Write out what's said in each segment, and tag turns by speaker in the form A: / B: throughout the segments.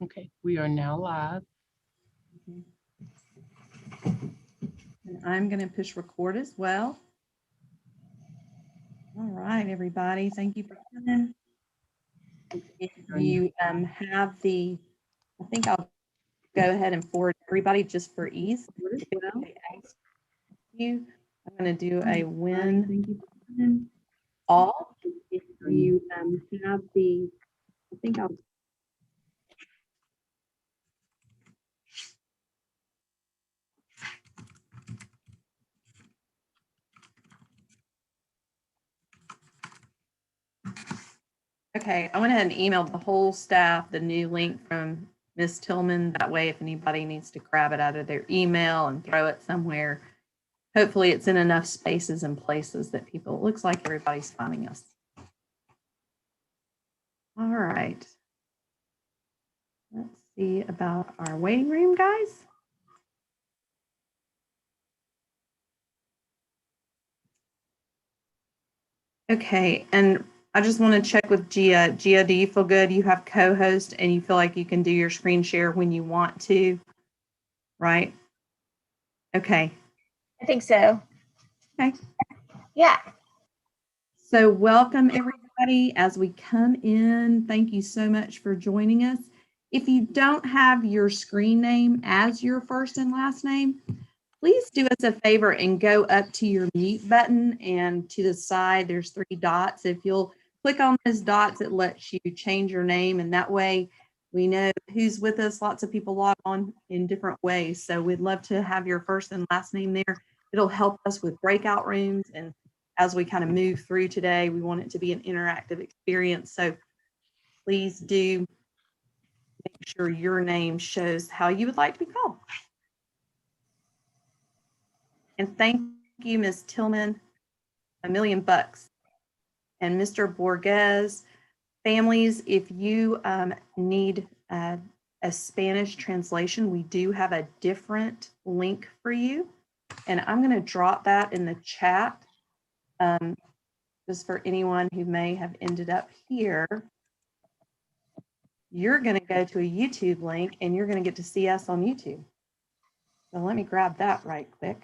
A: Okay, we are now live.
B: And I'm going to push record as well. All right, everybody. Thank you for coming. If you have the, I think I'll go ahead and forward everybody just for ease. You, I'm going to do a win. Thank you for coming. All. If you have the, I think I'll. Okay, I went ahead and emailed the whole staff the new link from Ms. Tillman. That way, if anybody needs to grab it out of their email and throw it somewhere, hopefully it's in enough spaces and places that people, it looks like everybody's finding us. All right. Let's see about our waiting room, guys. Okay, and I just want to check with Gia. Gia, do you feel good? You have co-host and you feel like you can do your screen share when you want to, right? Okay.
C: I think so.
B: Okay.
C: Yeah.
B: So welcome everybody as we come in. Thank you so much for joining us. If you don't have your screen name as your first and last name, please do us a favor and go up to your mute button, and to the side there's 3 dots. If you'll click on those dots, it lets you change your name, and that way we know who's with us. Lots of people log on in different ways, so we'd love to have your first and last name there. It'll help us with breakout rooms, and as we kind of move through today, we want it to be an interactive experience. So please do make sure your name shows how you would like to be called. And thank you, Ms. Tillman, $1 million. And Mr. Borges, families, if you need a Spanish translation, we do have a different link for you. And I'm going to drop that in the chat just for anyone who may have ended up here. You're going to go to a YouTube link and you're going to get to see us on YouTube. So let me grab that right quick.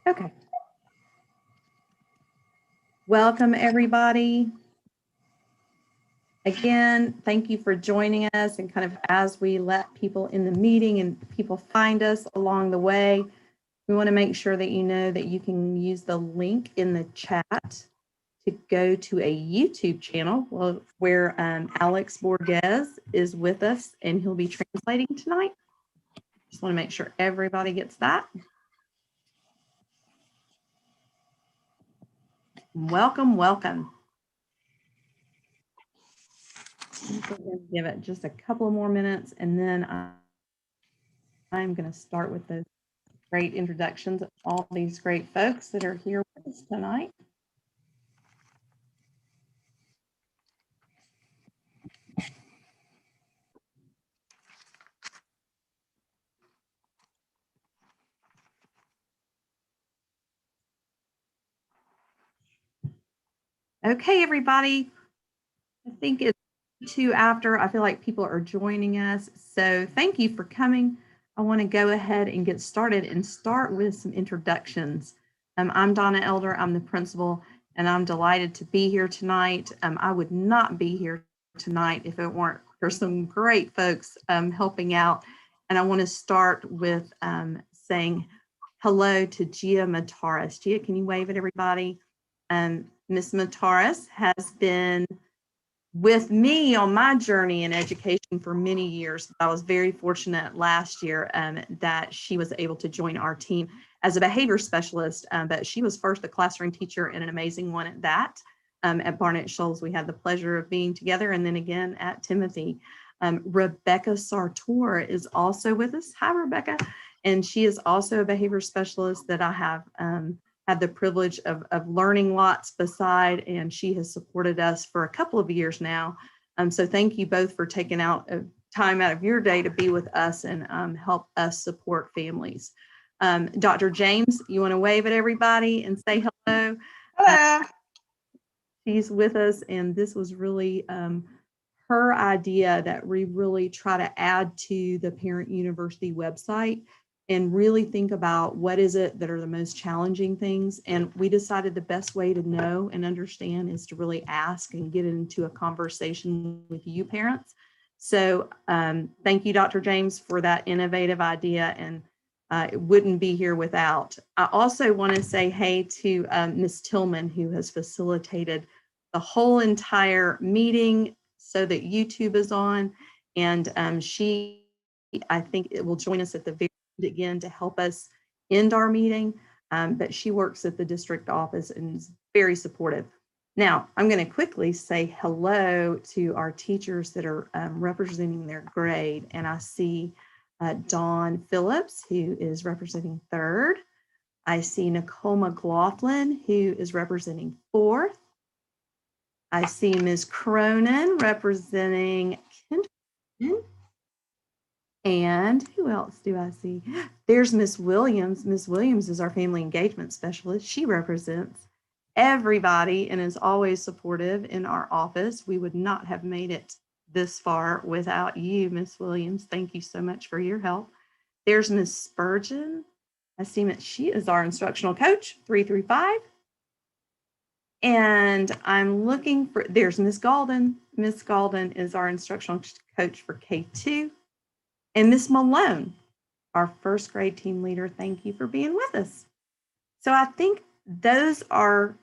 B: Okay. Welcome, everybody. Again, thank you for joining us, and kind of as we let people in the meeting and people find us along the way, we want to make sure that you know that you can use the link in the chat to go to a YouTube channel where Alex Borges is with us, and he'll be translating tonight. Just want to make sure everybody gets that. Welcome, welcome. Give it just a couple more minutes, and then I'm going to start with the great introductions of all these great folks that are here with us tonight. Okay, everybody. I think it's 2 after. I feel like people are joining us. So thank you for coming. I want to go ahead and get started and start with some introductions. I'm Donna Elder. I'm the principal, and I'm delighted to be here tonight. I would not be here tonight if it weren't for some great folks helping out. And I want to start with saying hello to Gia Mataris. Gia, can you wave at everybody? Ms. Mataris has been with me on my journey in education for many years. I was very fortunate last year that she was able to join our team. as a behavior specialist, but she was first a classroom teacher and an amazing one at that. At Barnett Shoals, we had the pleasure of being together, and then again at Timothy. Rebecca Sartor is also with us. Hi, Rebecca. And she is also a behavior specialist that I have had the privilege of learning lots beside, and she has supported us for a couple of years now. So thank you both for taking out time out of your day to be with us and help us support families. Dr. James, you want to wave at everybody and say hello?
C: Hello.
B: She's with us, and this was really her idea that we really try to add to the Parent University website and really think about what is it that are the most challenging things. And we decided the best way to know and understand is to really ask and get into a conversation with you parents. So thank you, Dr. James, for that innovative idea, and it wouldn't be here without. I also want to say hey to Ms. Tillman, who has facilitated the whole entire meeting so that YouTube is on, and she, I think it will join us at the very end again to help us end our meeting, but she works at the district office and is very supportive. Now, I'm going to quickly say hello to our teachers that are representing their grade, and I see Dawn Phillips, who is representing 3rd. I see Nicole McLaughlin, who is representing 4th. I see Ms. Cronin representing kindergarten. And who else do I see? There's Ms. Williams. Ms. Williams is our family engagement specialist. She represents everybody and is always supportive in our office. We would not have made it this far without you, Ms. Williams. Thank you so much for your help. There's Ms. Spurgeon. I see that she is our instructional coach, 335. And I'm looking for, there's Ms. Golden. Ms. Golden is our instructional coach for K2. And Ms. Malone, our 1st grade team leader. Thank you for being with us. So I think those are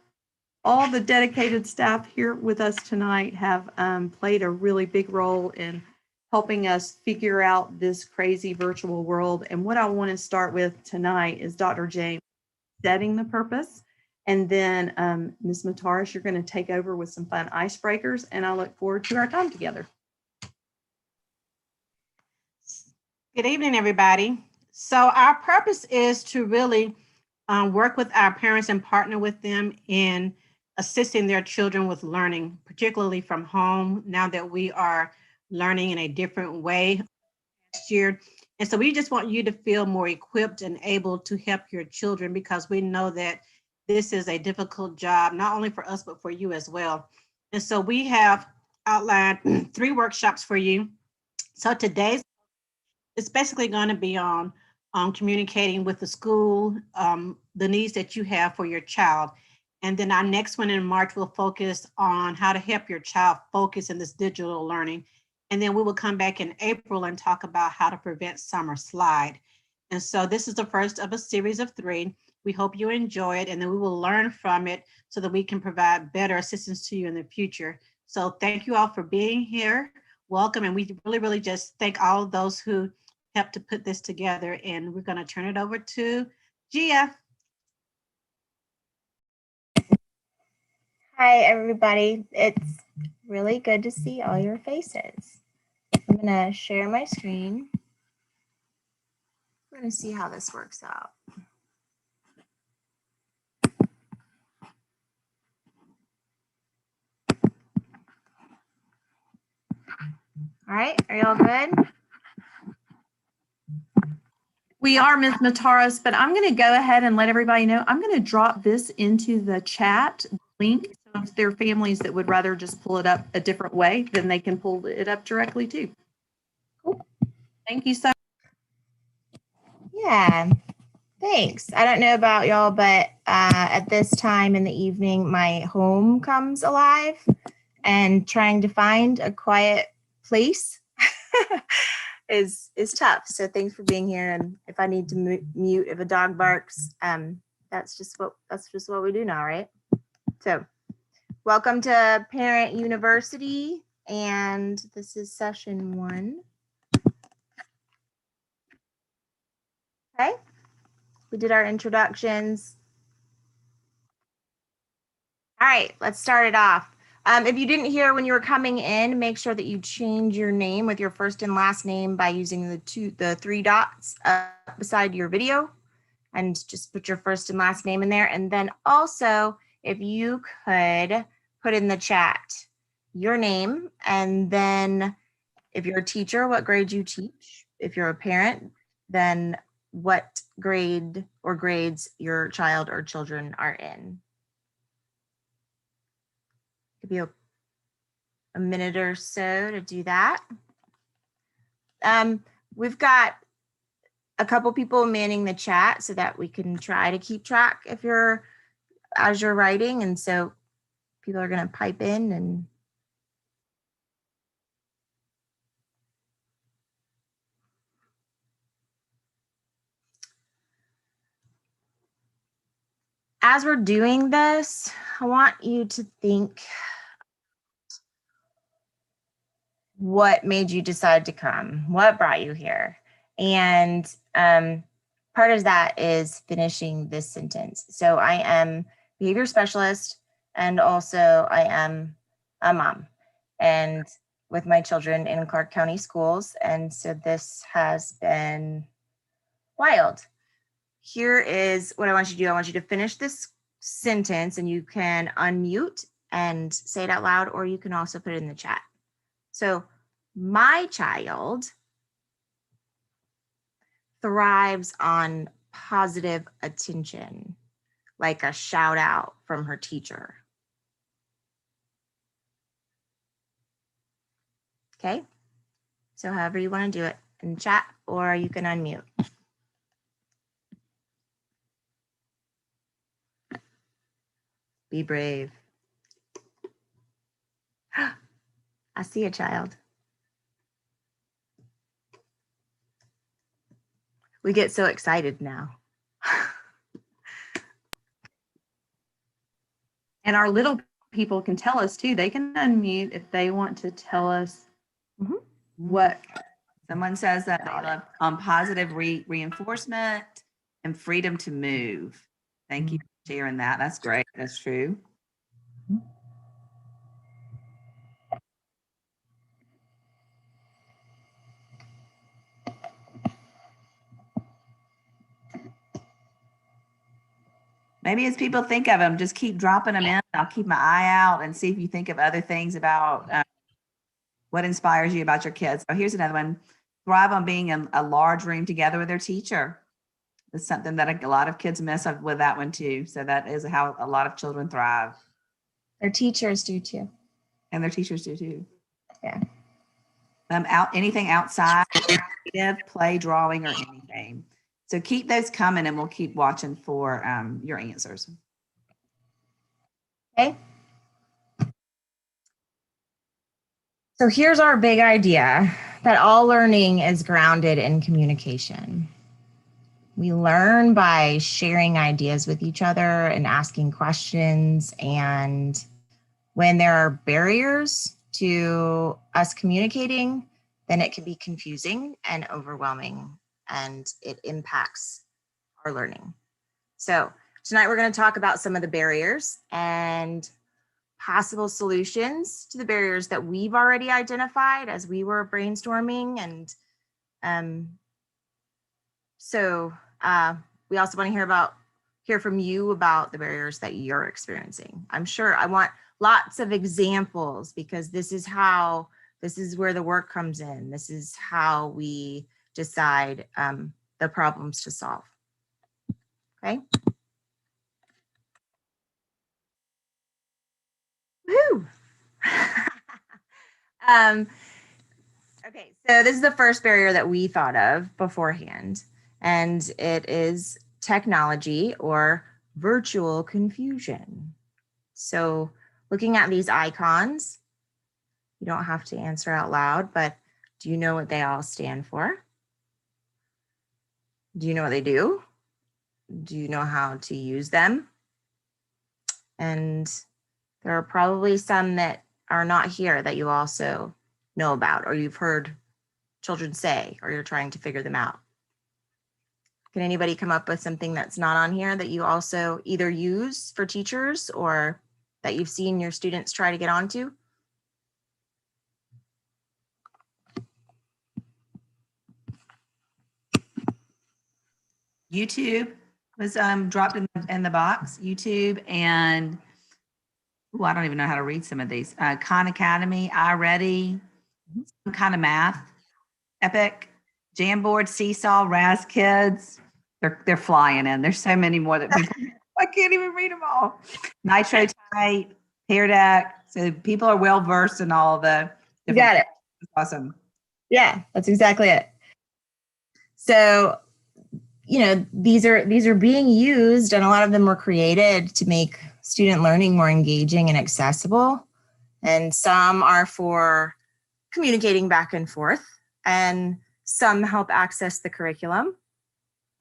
B: all the dedicated staff here with us tonight have played a really big role in helping us figure out this crazy virtual world. And what I want to start with tonight is Dr. James setting the purpose. And then Ms. Mataris, you're going to take over with some fun icebreakers, and I look forward to our time together.
D: Good evening, everybody. So our purpose is to really work with our parents and partner with them in assisting their children with learning, particularly from home, now that we are learning in a different way last year. And so we just want you to feel more equipped and able to help your children, because we know that this is a difficult job, not only for us, but for you as well. And so we have outlined 3 workshops for you. So today's it's basically going to be on communicating with the school, the needs that you have for your child. And then our next one in March will focus on how to help your child focus in this digital learning. And then we will come back in April and talk about how to prevent summer slide. And so this is the first of a series of 3. We hope you enjoy it, and then we will learn from it so that we can provide better assistance to you in the future. So thank you all for being here. Welcome. And we really, really just thank all of those who helped to put this together. And we're going to turn it over to Gia.
C: Hi, everybody. It's really good to see all your faces. I'm going to share my screen. We're going to see how this works out. All right, are y'all good?
B: We are, Ms. Mataris, but I'm going to go ahead and let everybody know. I'm going to drop this into the chat link. So if there are families that would rather just pull it up a different way, then they can pull it up directly too. Cool. Thank you so much.
C: Yeah, thanks. I don't know about y'all, but at this time in the evening, my home comes alive, and trying to find a quiet place is tough. So thanks for being here. And if I need to mute if a dog barks, that's just what we do now, right? So welcome to Parent University, and this is session 1. Okay, We did our introductions. All right, let's start it off. If you didn't hear when you were coming in, make sure that you change your name with your first and last name by using the three dots beside your video, and just put your first and last name in there. And then also, if you could put in the chat your name, and then if you're a teacher, what grade you teach. If you're a parent, then what grade or grades your child or children are in. Give you a minute or so to do that. We've got a couple people manning the chat so that we can try to keep track as you're writing. And so people are going to pipe in and as we're doing this, I want you to think, what made you decide to come? What brought you here? And part of that is finishing this sentence. So I am behavior specialist, and also I am a mom and with my children in Clark County schools. And so this has been wild. Here is what I want you to do. I want you to finish this sentence, and you can unmute and say it out loud, or you can also put it in the chat. So my child thrives on positive attention, like a shout out from her teacher. Okay, so however you want to do it in chat, or you can unmute. Be brave. I see a child. We get so excited now.
B: And our little people can tell us too. They can unmute if they want to tell us what.
E: Someone says that they love positive reinforcement and freedom to move. Thank you for sharing that. That's great. That's true. Maybe as people think of them, just keep dropping them in. I'll keep my eye out and see if you think of other things about what inspires you about your kids. So here's another one. Thrive on being in a large room together with their teacher. It's something that a lot of kids mess up with that one too. So that is how a lot of children thrive.
C: Their teachers do too.
E: And their teachers do too.
C: Yeah.
E: Anything outside, play, drawing, or anything. So keep those coming, and we'll keep watching for your answers.
C: Okay. So here's our big idea, that all learning is grounded in communication. We learn by sharing ideas with each other and asking questions. And when there are barriers to us communicating, then it can be confusing and overwhelming, and it impacts our learning. So tonight we're going to talk about some of the barriers and possible solutions to the barriers that we've already identified as we were brainstorming. And we also want to hear from you about the barriers that you're experiencing. I'm sure I want lots of examples, because this is where the work comes in. This is how we decide the problems to solve. Okay. Woo. Okay, so this is the first barrier that we thought of beforehand, and it is technology or virtual confusion. So looking at these icons, you don't have to answer out loud, but do you know what they all stand for? Do you know what they do? Do you know how to use them? And there are probably some that are not here that you also know about, or you've heard children say, or you're trying to figure them out. Can anybody come up with something that's not on here that you also either use for teachers or that you've seen your students try to get onto?
E: YouTube was dropped in the box. YouTube and I don't even know how to read some of these. Khan Academy, iReady, some kind of math, Epic, Jamboard, Seesaw, Raz Kids. They're flying in. There's so many more that people I can't even read them all. Nitro Type, Pear Deck. So people are well versed in all the.
C: You got it.
E: Awesome.
C: Yeah, that's exactly it. So, you know, these are being used, and a lot of them were created to make student learning more engaging and accessible. And some are for communicating back and forth, and some help access the curriculum.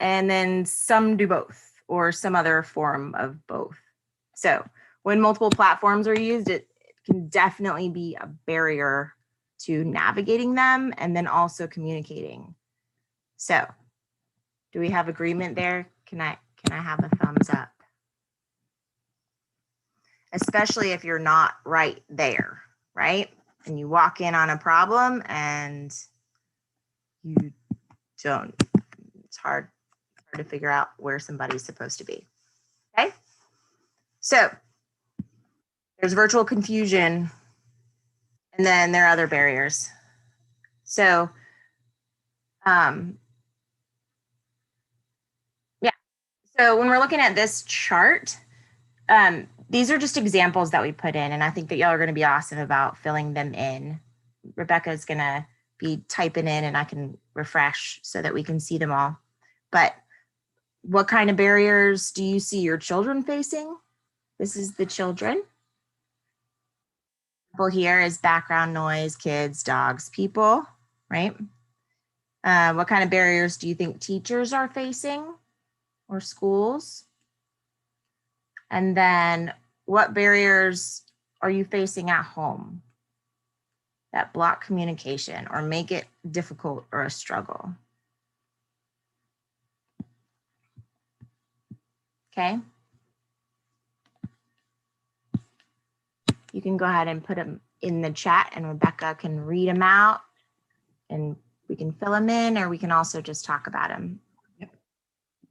C: And then some do both or some other form of both. So when multiple platforms are used, it can definitely be a barrier to navigating them and then also communicating. So do we have agreement there? Can I have a thumbs up? Especially if you're not right there, right? And you walk in on a problem and you don't, it's hard to figure out where somebody's supposed to be, okay? So there's virtual confusion, and then there are other barriers. So, yeah. So when we're looking at this chart, these are just examples that we put in, and I think that y'all are going to be awesome about filling them in. Rebecca is going to be typing in, and I can refresh so that we can see them all. But what kind of barriers do you see your children facing? This is the children. People here is background noise, kids, dogs, people, right? What kind of barriers do you think teachers are facing or schools? And then what barriers are you facing at home that block communication or make it difficult or a struggle? Okay. You can go ahead and put them in the chat and Rebecca can read them out and we can fill them in, or we can also just talk about them.
E: Yep.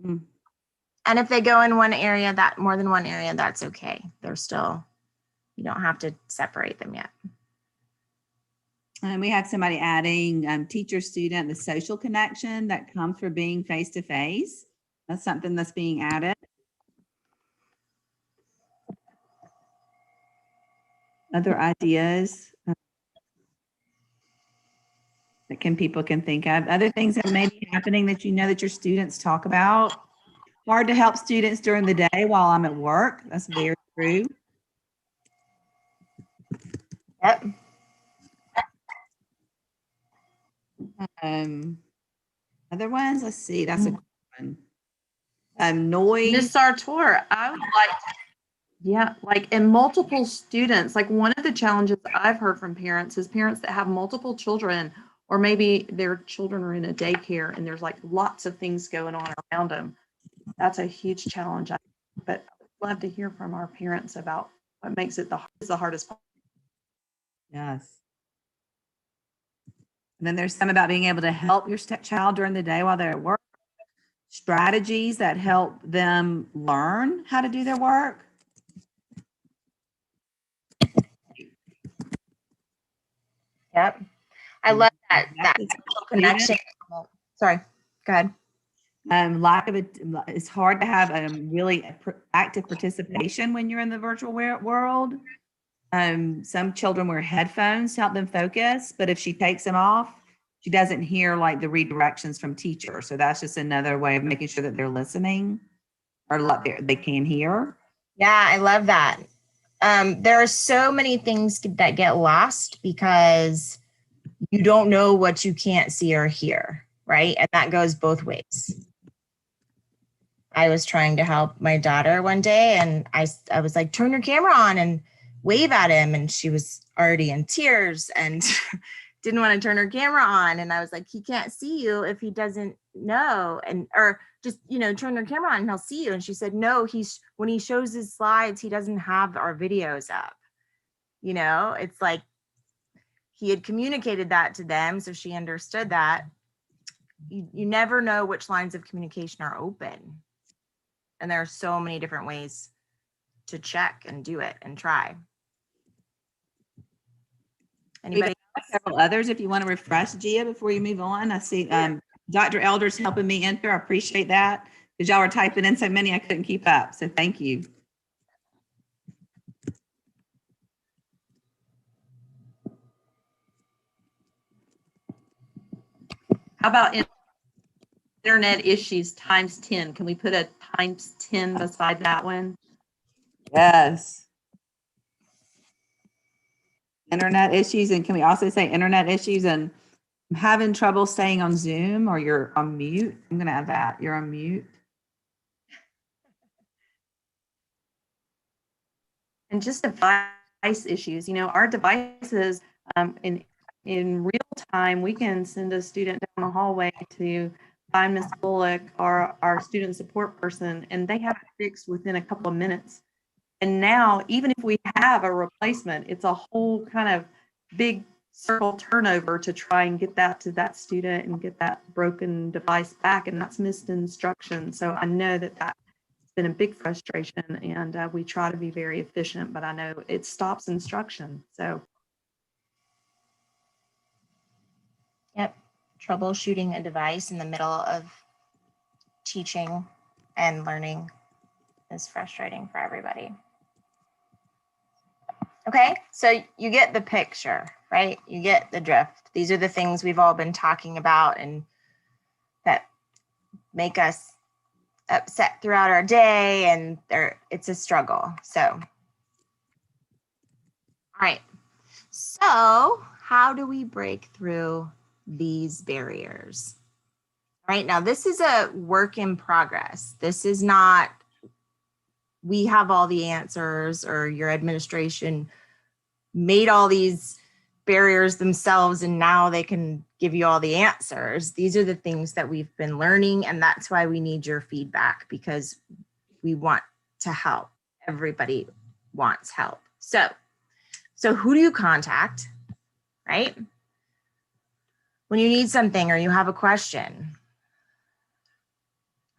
E: Mm.
C: And if they go in one area, that more than one area, that's okay. They're still, you don't have to separate them yet.
E: And we have somebody adding teacher student, the social connection that comes from being face to face. That's something that's being added. Other ideas that people can think of. Other things that may be happening that you know that your students talk about. Hard to help students during the day while I'm at work. That's very true.
C: Yep.
E: Other ones, let's see. That's a good one. Noise.
B: Miss Sartor, I would like to, yeah, like in multiple students, like one of the challenges I've heard from parents is parents that have multiple children, or maybe their children are in a daycare and there's like lots of things going on around them. That's a huge challenge. But I'd love to hear from our parents about what makes it the hardest part.
E: Yes. And then there's some about being able to help your child during the day while they're at work. Strategies that help them learn how to do their work.
C: Yep. I love that social connection. Sorry, go ahead.
E: Lack of it. It's hard to have a really active participation when you're in the virtual world. Some children wear headphones to help them focus, but if she takes them off, she doesn't hear like the redirections from teacher. So that's just another way of making sure that they're listening or they can hear.
C: Yeah, I love that. There are so many things that get lost because you don't know what you can't see or hear, right? And that goes both ways. I was trying to help my daughter one day and I was like, turn your camera on and wave at him. And she was already in tears and didn't want to turn her camera on. And I was like, he can't see you if he doesn't know. Or just, turn your camera on and he'll see you. And she said, no, when he shows his slides, he doesn't have our videos up. It's like he had communicated that to them. So she understood that you never know which lines of communication are open. And there are so many different ways to check and do it and try. Anybody?
E: Several others, if you want to refresh, Gia, before you move on. I see Dr. Elder's helping me enter. I appreciate that because y'all were typing in so many I couldn't keep up. So thank you.
B: How about internet issues times 10? Can we put a times 10 beside that one?
E: Yes. Internet issues. And can we also say internet issues and I'm having trouble staying on Zoom or you're on mute? I'm going to add that. You're on mute.
B: And just device issues. Our devices in real time, we can send a student down the hallway to find Miss Bullock or our student support person, and they have it fixed within a couple of minutes. And now, even if we have a replacement, it's a whole kind of big circle turnover to try and get that to that student and get that broken device back, and that's missed instruction. So I know that that's been a big frustration, and we try to be very efficient, but I know it stops instruction. So
C: Yep. Troubleshooting a device in the middle of teaching and learning is frustrating for everybody. Okay, so you get the picture, right? You get the drift. These are the things we've all been talking about and that make us upset throughout our day, and it's a struggle. So, all right. So how do we break through these barriers? All right, now this is a work in progress. This is not, we have all the answers or your administration made all these barriers themselves and now they can give you all the answers. These are the things that we've been learning, and that's why we need your feedback, because we want to help. Everybody wants help. So who do you contact, right? When you need something or you have a question,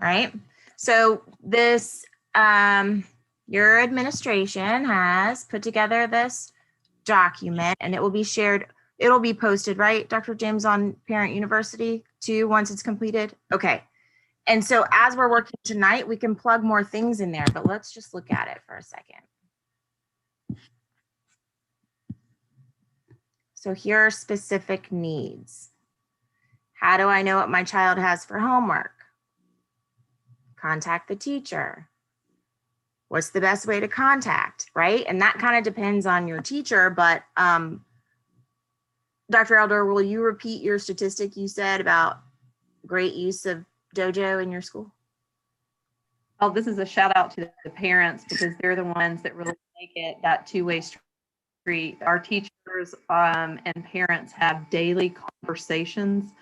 C: right? So this, your administration has put together this document and it will be shared. It'll be posted, right, Dr. James, on Parent University too, once it's completed? Okay. And so as we're working tonight, we can plug more things in there, but let's just look at it for a second. So here are specific needs. How do I know what my child has for homework? Contact the teacher. What's the best way to contact, right? And that kind of depends on your teacher, but Dr. Elder, will you repeat your statistic you said about great use of Dojo in your school?
B: Oh, this is a shout out to the parents because they're the ones that really make it that two-way street. Our teachers and parents have daily conversations.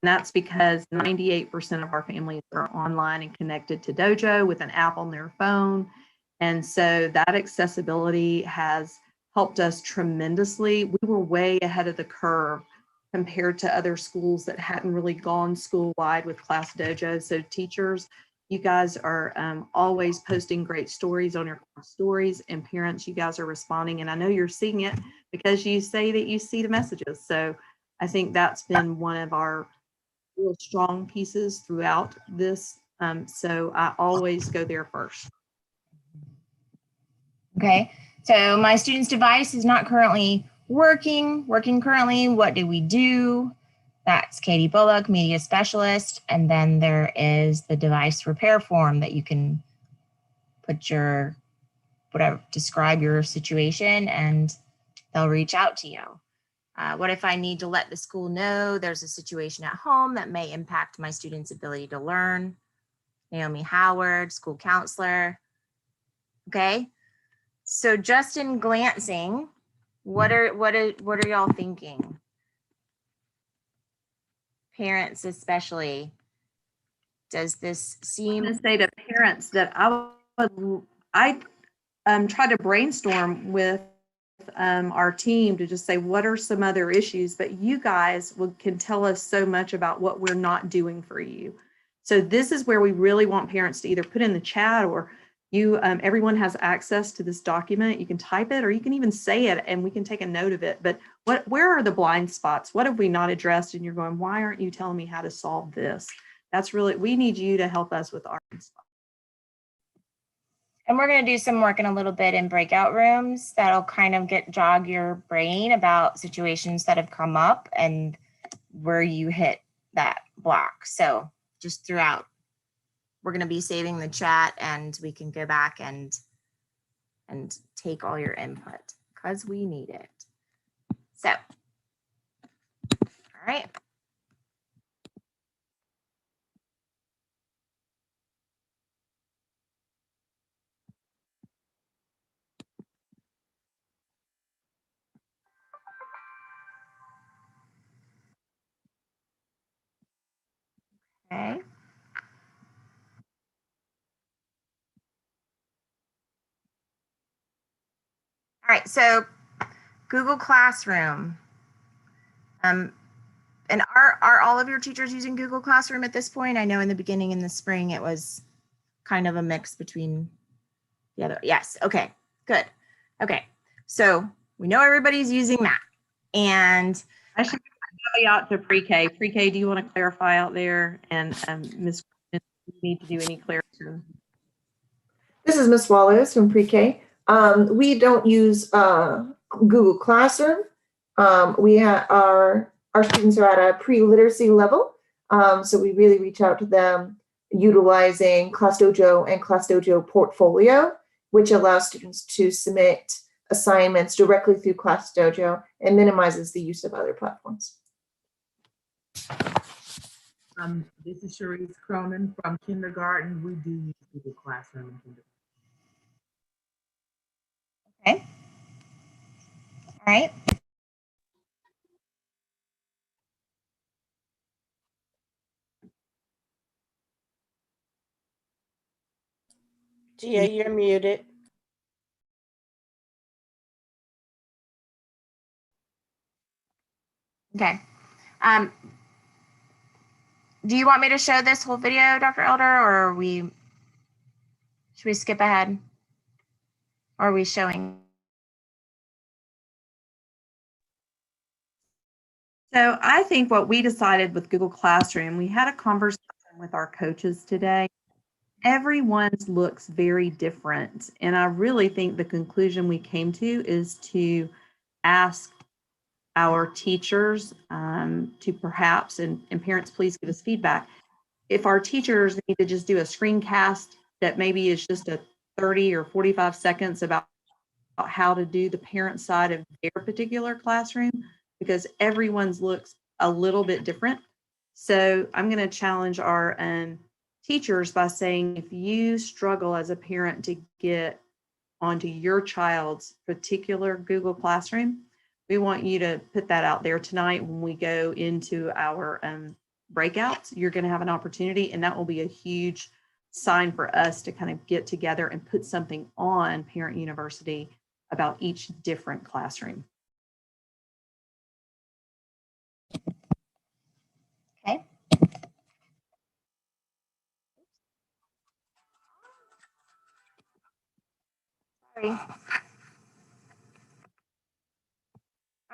B: And that's because 98% of our families are online and connected to Dojo with an app on their phone. And so that accessibility has helped us tremendously. We were way ahead of the curve compared to other schools that hadn't really gone school-wide with Class Dojo. So teachers, you guys are always posting great stories on your stories, and parents, you guys are responding. And I know you're seeing it because you say that you see the messages. So I think that's been one of our real strong pieces throughout this. So I always go there first.
C: Okay, so my student's device is not currently working currently. What do we do? That's Katie Bullock, media specialist. And then there is the device repair form that you can put your, whatever, describe your situation and they'll reach out to you. What if I need to let the school know there's a situation at home that may impact my student's ability to learn? Naomi Howard, school counselor. Okay, so just in glancing, what are y'all thinking? Parents especially. Does this
B: I'm
C: seem?
B: going to say to parents that I try to brainstorm with our team to just say, what are some other issues? But you guys can tell us so much about what we're not doing for you. So this is where we really want parents to either put in the chat, or everyone has access to this document. You can type it, or you can even say it and we can take a note of it. But where are the blind spots? What have we not addressed? And you're going, why aren't you telling me how to solve this? That's really, we need you to help us with our spots.
C: And we're going to do some work in a little bit in breakout rooms that'll kind of jog your brain about situations that have come up and where you hit that block. So just throughout, we're going to be saving the chat and we can go back and take all your input because we need it. So, all right. Okay. All right, so Google Classroom. And are all of your teachers using Google Classroom at this point? I know in the beginning in the spring it was kind of a mix between the other. Yes, okay, good. Okay, so we know everybody's using that. And
B: I should go out to pre-K. Pre-K, do you want to clarify out there? And Ms. need to do any clarification?
F: This is Ms. Wallace from Pre-K. We don't use Google Classroom. We have our students are at a pre-literacy level, so we really reach out to them utilizing ClassDojo and ClassDojo Portfolio, which allows students to submit assignments directly through ClassDojo and minimizes the use of other platforms.
A: This is Cherise Cronin from kindergarten. We do use Google Classroom in kindergarten.
C: okay. All right.
G: Gia, you're muted.
C: Okay. Do you want me to show this whole video, Dr. Elder, or should we skip ahead? Or are we showing?
B: So I think what we decided with Google Classroom, we had a conversation with our coaches today. Everyone's looks very different. And I really think the conclusion we came to is to ask our teachers to perhaps, and parents, please give us feedback. If our teachers need to just do a screencast that maybe is just a 30 or 45 seconds about how to do the parent side of their particular classroom, because everyone's looks a little bit different. So I'm going to challenge our teachers by saying, if you struggle as a parent to get onto your child's particular Google Classroom, we want you to put that out there tonight when we go into our breakouts. You're going to have an opportunity, and that will be a huge sign for us to kind of get together and put something on Parent University about each different classroom.
C: Okay. Sorry.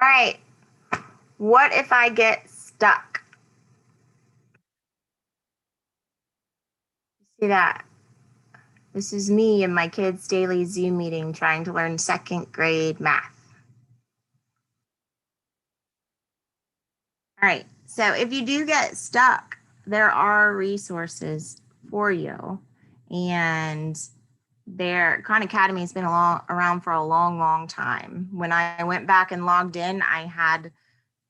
C: All right. What if I get stuck? See that? This is me and my kids' daily Zoom meeting trying to learn 2nd grade math. All right, so if you do get stuck, there are resources for you. And Khan Academy has been around for a long, long time. When I went back and logged in, I had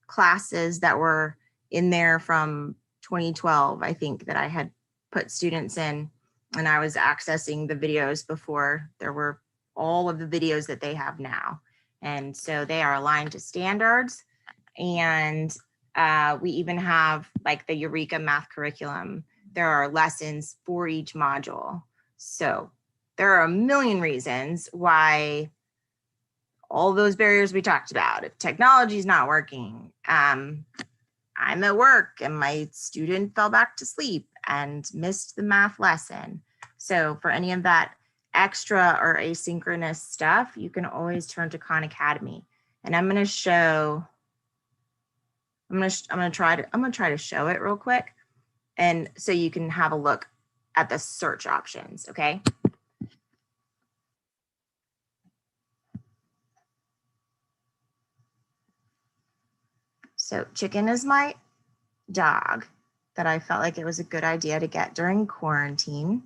C: classes that were in there from 2012, I think, that I had put students in, and I was accessing the videos before there were all of the videos that they have now. And so they are aligned to standards. And we even have like the Eureka math curriculum there are lessons for each module. So there are a million reasons why all those barriers we talked about, if technology is not working, I'm at work and my student fell back to sleep and missed the math lesson. So for any of that extra or asynchronous stuff, you can always turn to Khan Academy. And I'm going to show, I'm going to try to show it real quick. And so you can have a look at the search options, okay? So Chicken is my dog that I felt like it was a good idea to get during quarantine,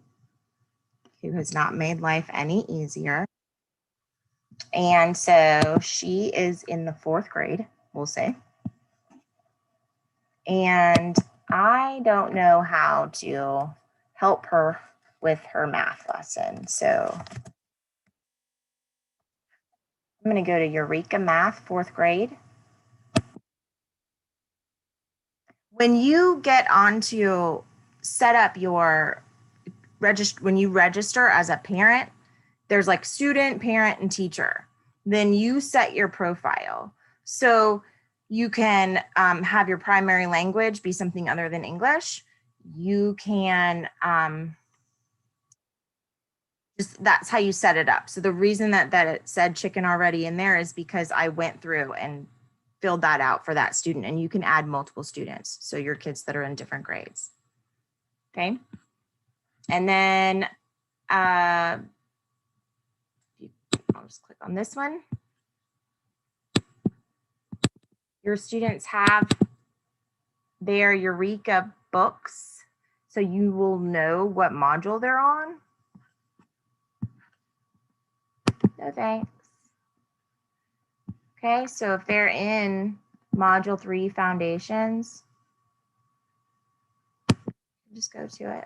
C: who has not made life any easier. And so she is in the 4th grade, we'll say. And I don't know how to help her with her math lesson. So I'm going to go to Eureka Math, 4th grade. When you get onto set up your when you register as a parent, there's like student, parent, and teacher. Then you set your profile. So you can have your primary language be something other than English. You can that's how you set it up. So the reason that it said chicken already in there is because I went through and filled that out for that student, and you can add multiple students. So your kids that are in different grades. Okay. And then I'll just click on this one. Your students have their Eureka books, so you will know what module they're on. No thanks. Okay, so if they're in Module 3 Foundations, just go to it.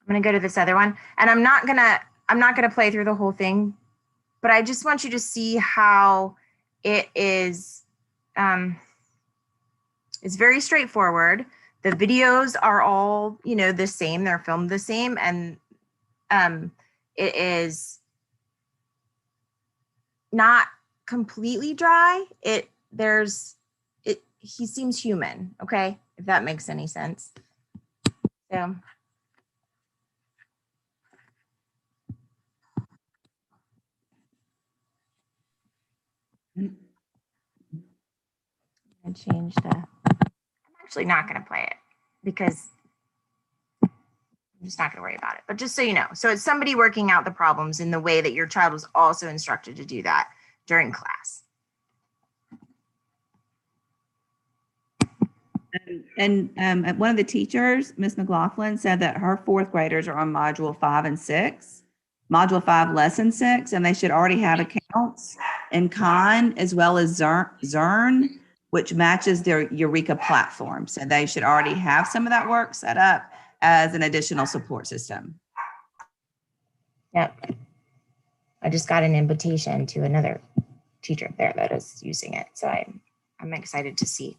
C: I'm gonna go to this other one, and I'm not gonna play through the whole thing, but I just want you to see how it is. It's very straightforward. The videos are all, you know, the same. They're filmed the same, and it is not completely dry. He seems human. Okay, if that makes any sense. So. And change I'm actually not going to play it because I'm just not going to worry about it. But just so you know, so it's somebody working out the problems in the way that your child was also instructed to do that during class.
E: And one of the teachers, Miss McLaughlin, said that her 4th graders are on Module 5 and 6, Module 5, Lesson 6, and they should already have accounts in Khan as well as Zern, which matches their Eureka platform. So they should already have some of that work set up as an additional support system.
C: Yep. I just got an invitation to another teacher there that is using it. So I'm excited to see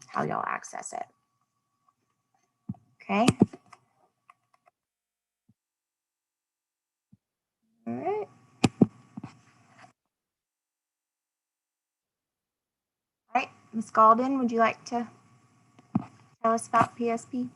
C: how y'all access it. Okay. All right. All right, Ms. Galden, would you like to tell us about PSP?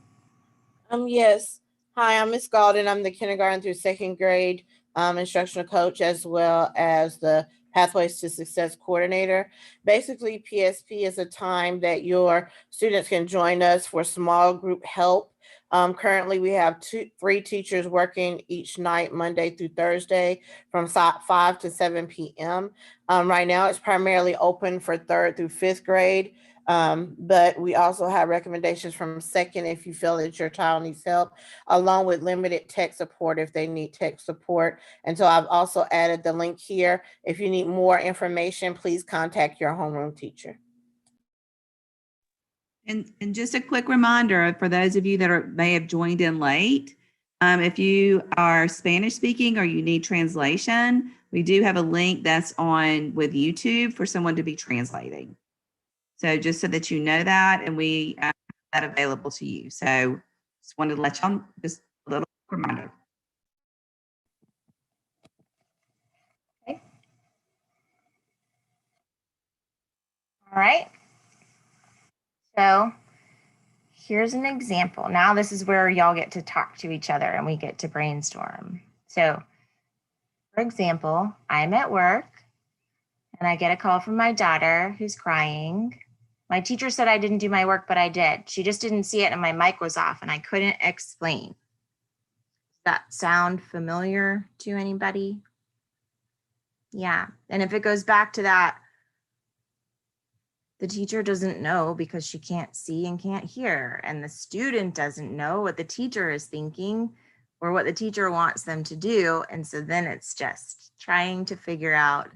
G: Yes. Hi, I'm Ms. Galden. I'm the kindergarten through 2nd grade instructional coach, as well as the Pathways to Success coordinator. Basically, PSP is a time that your students can join us for small group help. Currently, we have 3 teachers working each night, Monday through Thursday, from 5 to 7 p.m. Right now, it's primarily open for 3rd through 5th grade. But we also have recommendations from 2nd if you feel that your child needs help, along with limited tech support if they need tech support. And so I've also added the link here. If you need more information, please contact your homeroom teacher.
E: And just a quick reminder for those of you that may have joined in late, If you are Spanish speaking or you need translation, we do have a link that's on with YouTube for someone to be translating. So just so that you know that, and we have that available to you. So just wanted to let y'all, just a little reminder.
C: Okay. All right. So here's an example. Now this is where y'all get to talk to each other and we get to brainstorm. So for example, I'm at work and I get a call from my daughter who's crying. My teacher said I didn't do my work, but I did. She just didn't see it and my mic was off and I couldn't explain. Does that sound familiar to anybody? Yeah. And if it goes back to that, the teacher doesn't know because she can't see and can't hear. And the student doesn't know what the teacher is thinking or what the teacher wants them to do. And so then it's just trying to figure out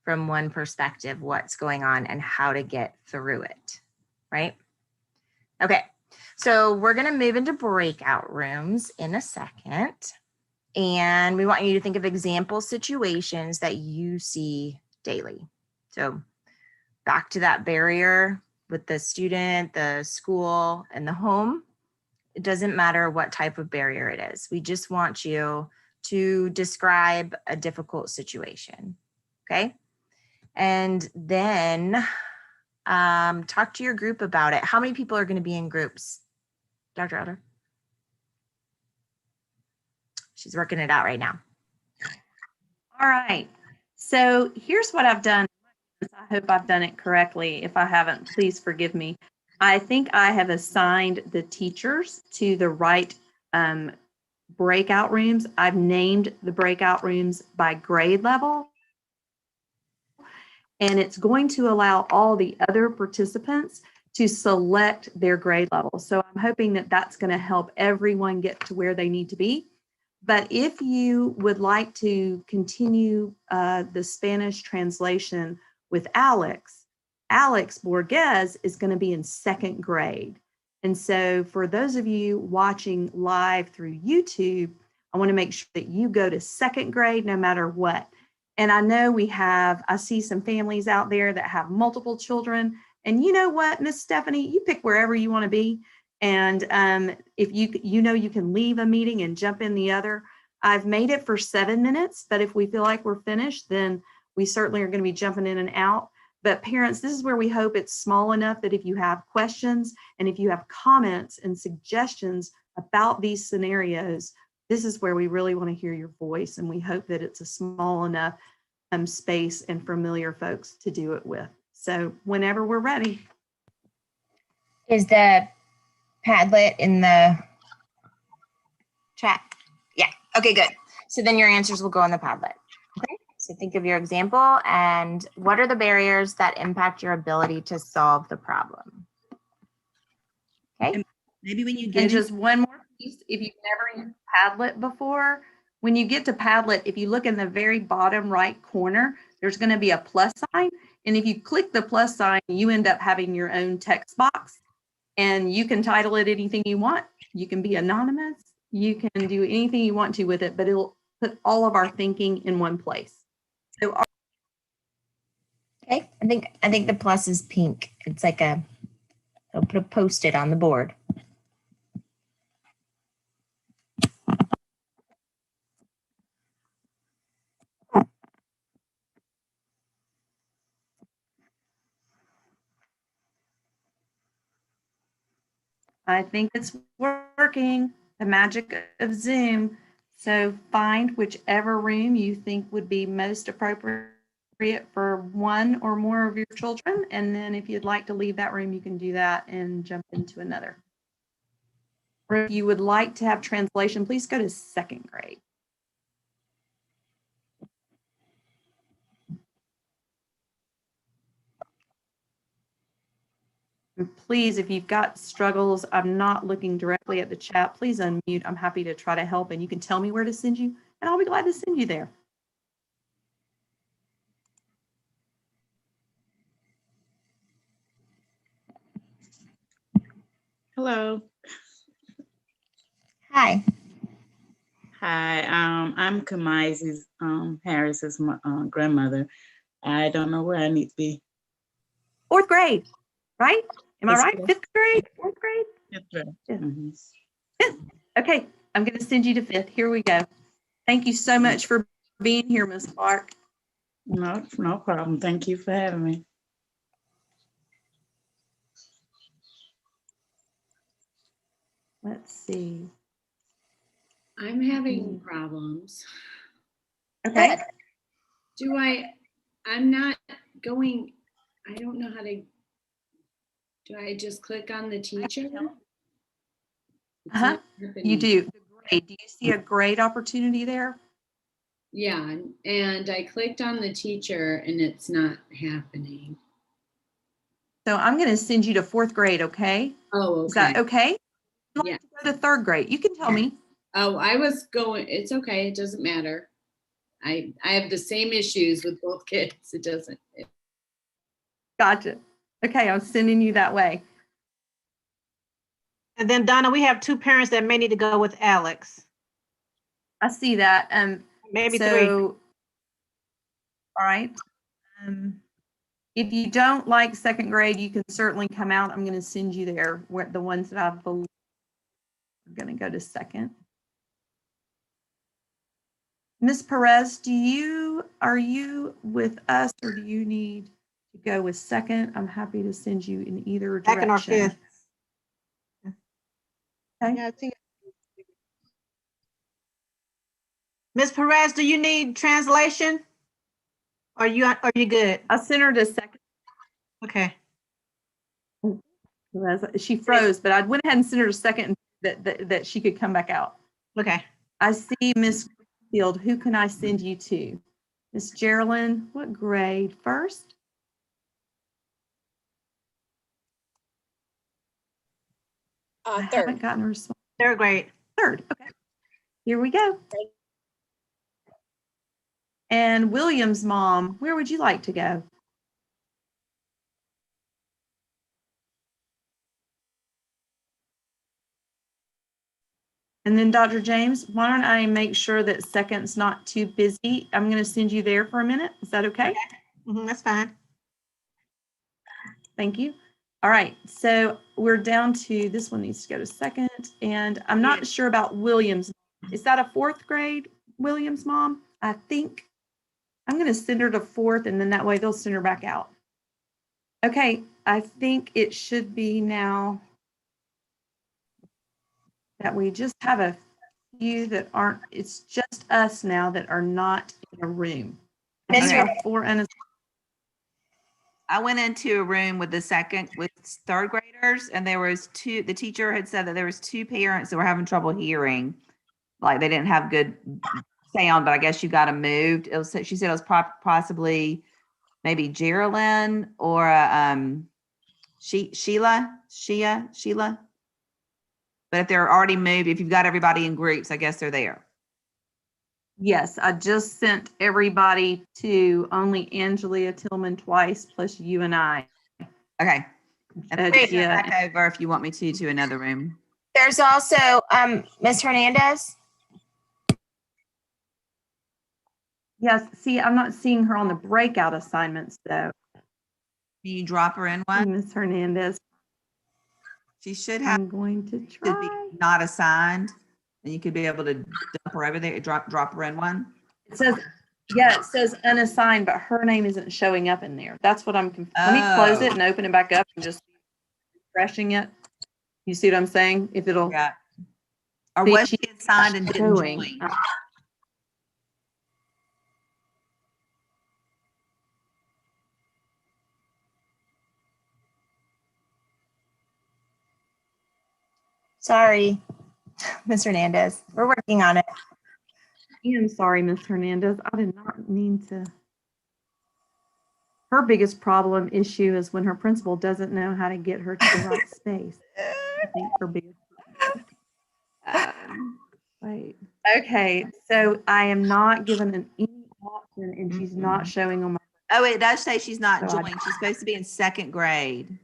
C: from one perspective what's going on and how to get through it, right? Okay, so we're gonna move into breakout rooms in a second. And we want you to think of example situations that you see daily. So back to that barrier with the student, the school, and the home. It doesn't matter what type of barrier it is. We just want you to describe a difficult situation, okay? And then talk to your group about it. How many people are going to be in groups? Dr. Elder? She's working it out right now.
B: All right. So here's what I've done. I hope I've done it correctly. If I haven't, please forgive me. I think I have assigned the teachers to the right breakout rooms. I've named the breakout rooms by grade level. And it's going to allow all the other participants to select their grade level. So I'm hoping that that's going to help everyone get to where they need to be. But if you would like to continue the Spanish translation with Alex Borges is going to be in second grade. And so for those of you watching live through YouTube, I want to make sure that you go to second grade no matter what. And I know I see some families out there that have multiple children. And you know what, Miss Stephanie, you pick wherever you want to be. And if you can leave a meeting and jump in the other. I've made it for 7 minutes, but if we feel like we're finished, then we certainly are going to be jumping in and out. But parents, this is where we hope it's small enough that if you have questions and if you have comments and suggestions about these scenarios, this is where we really want to hear your voice. And we hope that it's a small enough space and familiar folks to do it with. So whenever we're ready.
C: Is the Padlet in the chat? Yeah, okay, good. So then your answers will go in the Padlet. Okay, so think of your example and what are the barriers that impact your ability to solve the problem? Okay.
E: And maybe when you get
B: And just one more piece, if you've never used Padlet before, when you get to Padlet, if you look in the very bottom right corner, there's going to be a plus sign. And if you click the plus sign, you end up having your own text box. And you can title it anything you want. You can be anonymous. You can do anything you want to with it, but it'll put all of our thinking in one place. So,
C: Okay, I think the plus is pink. It's like I'll put a Post-it on the board.
B: I think it's working, the magic of Zoom. So find whichever room you think would be most appropriate for one or more of your children. And then if you'd like to leave that room, you can do that and jump into another. Or if you would like to have translation, please go to second grade. And please, if you've got struggles, I'm not looking directly at the chat, please unmute. I'm happy to try to help and you can tell me where to send you and I'll be glad to send you there.
H: Hello.
C: Hi.
H: Hi, I'm Kamai's Harris's grandmother. I don't know where I need to be.
B: 4th grade, right? Am I
H: It's
B: right? 5th grade? 4th grade?
H: That's right.
B: Yeah.
H: Mhm.
B: 5th. Okay, I'm going to send you to 5th. Here we go. Thank you so much for being here, Ms. Clark.
H: No problem. Thank you for having me.
B: Let's see.
I: I'm having problems.
B: Okay.
I: I'm not going, I don't know how to, do I just click on the teacher? It's
B: Uh-huh.
I: not happening.
B: You do. The grade. Do you see a grade opportunity there?
I: Yeah, and I clicked on the teacher and it's not happening.
B: So I'm going to send you to 4th grade, okay?
I: Oh, okay.
B: Is that okay? You'd like
I: Yeah.
B: to go to 3rd grade. You can tell me.
I: Oh, I was going, it's okay. It doesn't matter. I have the same issues with both kids. It doesn't.
B: Gotcha. Okay, I'm sending you that way.
D: And then Donna, we have 2 parents that may need to go with Alex.
B: I see that.
D: Maybe
B: so,
D: 3.
B: All right. If you don't like 2nd grade, you can certainly come out. I'm going to send you there. Where the ones that I believe are going to go to 2nd. Ms. Perez, are you with us or do you need to go with 2nd? I'm happy to send you in either
D: 2nd or
B: direction.
D: 5th.
B: Okay.
G: Yeah, I think
D: Ms. Perez, do you need translation? Are you good?
B: I sent her to 2nd.
D: Okay.
B: She froze, but I went ahead and sent her to 2nd that she could come back out.
D: Okay.
B: I see Miss Field. Who can I send you to? Miss Geraldine, what grade? 1st? I haven't gotten a response.
D: 3rd grade.
B: 3rd. Okay. Here we go. And William's mom, where would you like to go? And then Dr. James, why don't I make sure that 2nd's not too busy? I'm going to send you there for a minute. Is that okay?
D: That's fine.
B: Thank you. All right. So we're down to, this one needs to go to 2nd. And I'm not sure about William's. Is that a 4th grade William's mom? I think I'm going to send her to 4th and then that way they'll send her back out. Okay. I think it should be now that we just have a few that aren't, it's just us now that are not in a room.
C: Miss
B: We have 4 and
E: I went into a room with 3rd graders, and there was 2. The teacher had said that there was 2 parents that were having trouble hearing, like they didn't have good sound. But I guess you got them moved. She said it was possibly maybe Geraldine or Sheila. But if they're already moved, if you've got everybody in groups, I guess they're there.
B: yes, I just sent everybody to only Angelia Tillman twice, plus you and I.
E: Okay. And
B: Yeah.
E: back over if you want me to another room.
C: There's also Miss Hernandez.
B: Yes, see, I'm not seeing her on the breakout assignments though.
E: Can you drop her in one?
B: Miss Hernandez.
E: She should have
B: I'm going to
E: to
B: try.
E: be not assigned, and you could be able to dump her over there, drop her in one.
B: It says, yeah, it says unassigned, but her name isn't showing up in there. That's what I'm confused. Let me close it and open it back up and just refreshing it. You see what I'm saying? If it'll.
E: Yeah. Or
B: See,
E: was she assigned and didn't
B: showing.
E: join?
C: Sorry, Miss Hernandez. We're working on it.
B: I'm sorry, Miss Hernandez. I did not mean to. Her biggest problem issue is when her principal doesn't know how to get her to the right space. I think her biggest problem. Wait. Okay, so I am not given an any option, and she's not showing on my.
E: Oh, it does say she's not
B: So
E: joined. She's supposed to be in 2nd grade.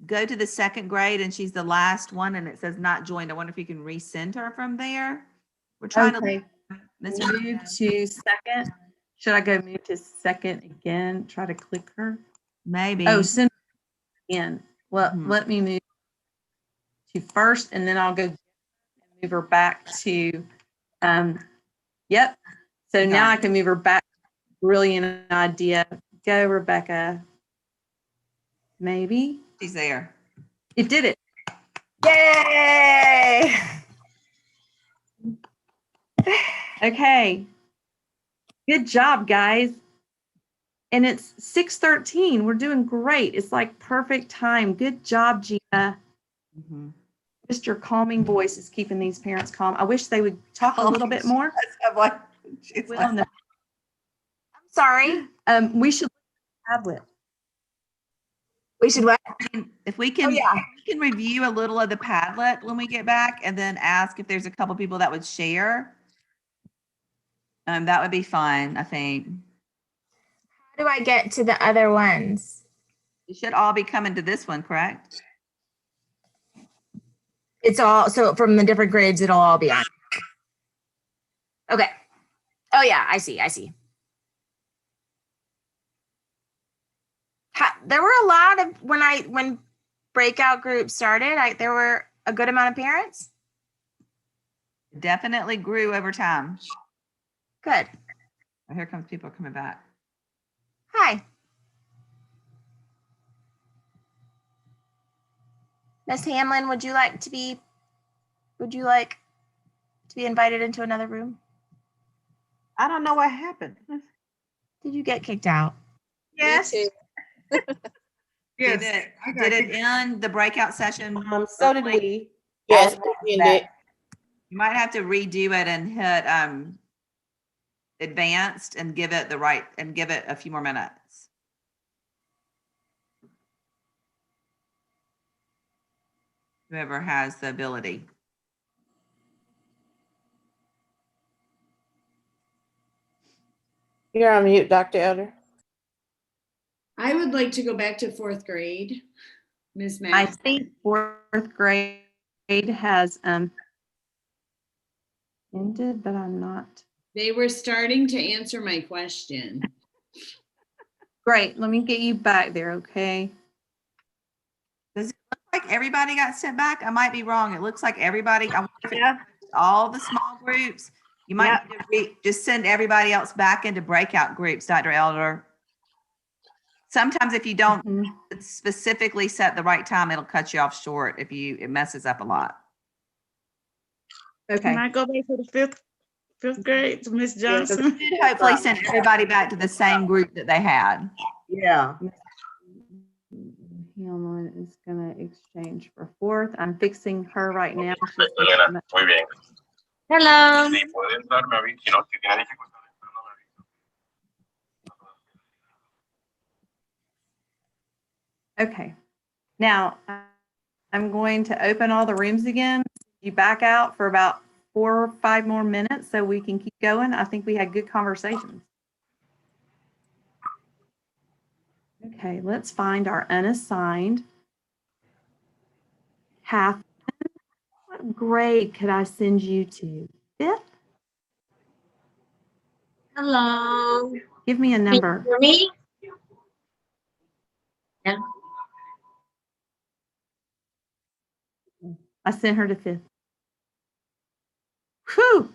E: go to the second grade and she's the last one and it says not joined. I wonder if you can resend her from there. We're trying
B: Okay.
E: to Mr.
B: Move to second. Should I go move to second again? Try to click her.
E: Maybe.
B: Oh, send her again. Well,
E: Mhm.
B: let me move to first, and then I'll go and move her back to. Yep. So now I can move her back. Brilliant idea. Go, Rebecca. Maybe
E: She's there.
B: it did it.
C: Yay!
B: Okay. Good job, guys. And it's 6:13. We're doing great. It's like perfect time. Good job, Gia.
E: Mm-hmm.
B: Just your calming voice is keeping these parents calm. I wish they would talk a little bit more.
E: I'm like, she's
B: Will
E: like,
B: and the-
C: I'm sorry.
B: we should Padlet.
C: We should what?
E: if we can,
C: Oh, yeah.
E: if we can review a little of the Padlet when we get back and then ask if there's a couple people that would share. That would be fun, I think.
C: How do I get to the other ones?
E: You should all be coming to this one, correct?
C: It's all, so from the different grades, it'll all be on. Okay. Oh yeah, I see. There were a lot of, when breakout groups started, there were a good amount of parents.
E: Definitely grew over time.
C: Good.
E: Oh, here comes people coming back.
C: Hi. Miss Hamlin, would you like to be invited into another room?
D: I don't know what happened.
C: Did you get kicked out?
D: Yes.
E: Did it end the breakout session?
G: So did we. Yes, we ended.
E: You might have to redo it and hit advanced and give it a few more minutes. Whoever has the ability.
G: You're on mute, Dr. Elder.
I: I would like to go back to fourth grade. Ms.
B: I
I: Mack.
B: think fourth grade has ended, but I'm not.
I: They were starting to answer my question.
B: Great. Let me get you back there, okay?
E: Does it look like everybody got sent back? I might be wrong. It looks like everybody, all the small groups. You might need to just send everybody else back into breakout groups, Dr. Elder. Sometimes if you don't specifically set the right time, it'll cut you off short if it messes up a lot.
B: Okay.
H: Can I go back to the fifth grade to Miss Johnson?
E: Hopefully send everybody back to the same group that they had.
G: Yeah.
B: Hamlin is going to exchange for fourth. I'm fixing her right now.
J: Elena, muy bien.
C: Hello.
J: Sí, puedes darme aviso, si no, si tiene dificultades, pero no me aviso.
B: Okay. Now I'm going to open all the rooms again. You back out for about 4 or 5 more minutes so we can keep going. I think we had good conversations. Okay, let's find our unassigned. Catherine, what grade could I send you to? 5th?
K: Hello.
B: Give me a number.
K: For me? Yeah.
B: I sent her to 5th. Whew.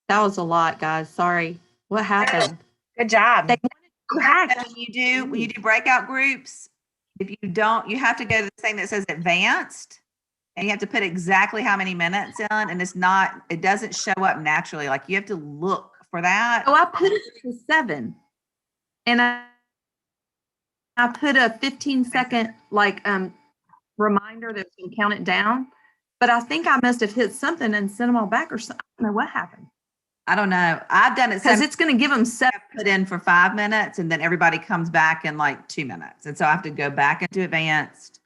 B: That was a lot, guys. Sorry. What happened?
C: Good job.
E: When you do breakout groups, if you don't, you have to go to the thing that says advanced and you have to put exactly how many minutes in, and it doesn't show up naturally. Like you have to look for that.
B: Oh, I put it to 7. And I put a 15-second reminder that we can count it down. But I think I must have hit something and sent them all back or something. I don't know what happened.
E: I don't know. I've done it
B: because it's going to give them 7.
E: Put in for 5 minutes and then everybody comes back in like 2 minutes. And so I have to go back into advanced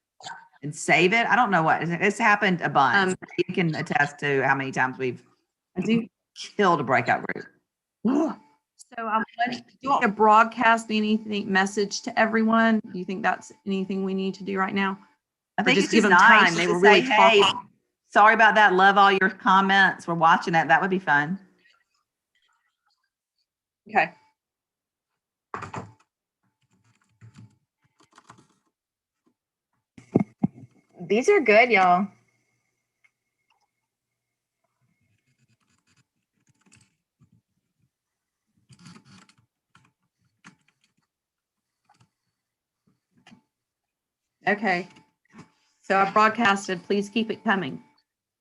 E: and save it. I don't know what it's happened a bunch. You can attest to how many times we've killed a breakout group.
B: So I'm do you want to broadcast anything message to everyone? Do you think that's anything we need to do right now?
E: I
B: Or
E: think
B: just
E: it's
B: give
E: just
B: them
E: nice
B: time. They
E: to
B: were
E: say,
B: really
E: hey,
B: talking.
E: sorry about that. Love all your comments. We're watching it. That would be fun.
B: Okay.
C: These are good, y'all.
B: Okay. So I broadcasted, please keep it coming.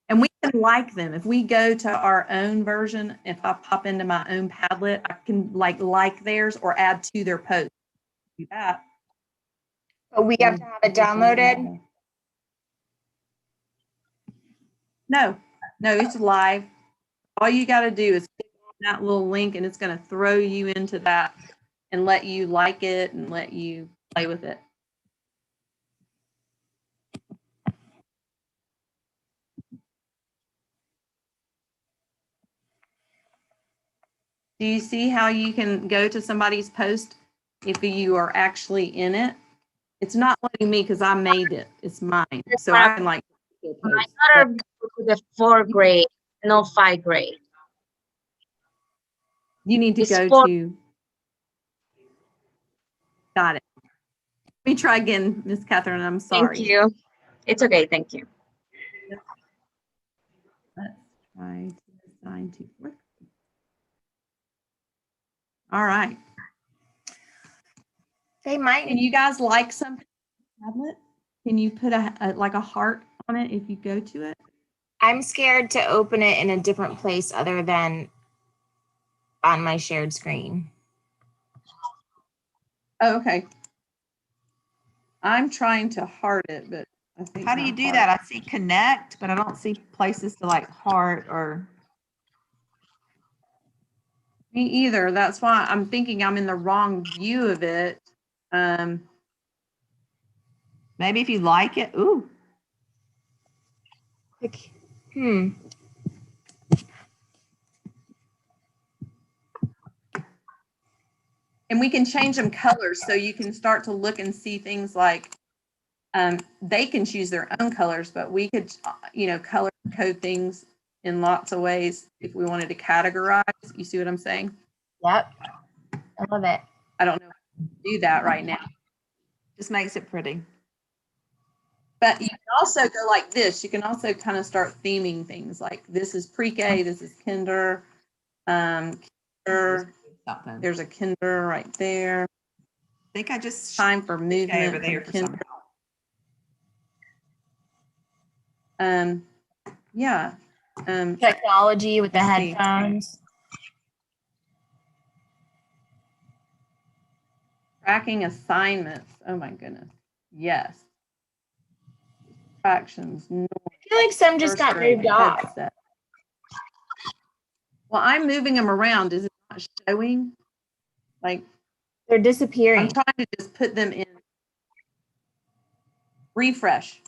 B: And we can like them. If we go to our own version, if I pop into my own Padlet, I can like theirs or add to their post. Do that.
C: But we have to have it downloaded.
B: No, it's live. All you got to do is click on that little link and it's going to throw you into that and let you like it and let you play with it. Do you see how you can go to somebody's post if you are actually in it? It's not letting me because I made it. It's mine. So I can like
K: My daughter goes to the 4th grade, no 5th grade.
B: You need to
K: It's
B: go
K: 4.
B: to. Got it. Let me try again, Miss Catherine. I'm sorry.
K: Thank you. It's okay. Thank you.
B: Let's try to assign to work. All right.
C: They might.
B: Can you guys like something on the tablet? Can you put like a heart on it if you go to it?
C: I'm scared to open it in a different place other than on my shared screen.
B: Oh, okay. I'm trying to heart it, but I think.
E: How do you do that? I see connect, but I don't see places to like heart or.
B: Me either. That's why I'm thinking I'm in the wrong view of it.
E: Maybe if you like it. Ooh.
C: Hmm.
B: And we can change them colors so you can start to look and see things like they can choose their own colors, but we could, color code things in lots of ways if we wanted to categorize. You see what I'm saying?
C: Yep. I love it.
B: I don't know how to do that right now.
E: Just makes it pretty.
B: But you can also go like this. You can also kind of start theming things like this is pre-K, this is kinder. There's a kinder right there.
E: I think I just
B: time for movement
E: over there for
B: kinder. Yeah.
C: Technology with the headphones.
B: Tracking assignments. Oh my goodness. Yes. Fractions.
C: I feel like some just got moved off.
B: Headset. Well, I'm moving them around. Is it not showing? Like
C: they're disappearing.
B: I'm trying to just put them in. Refresh.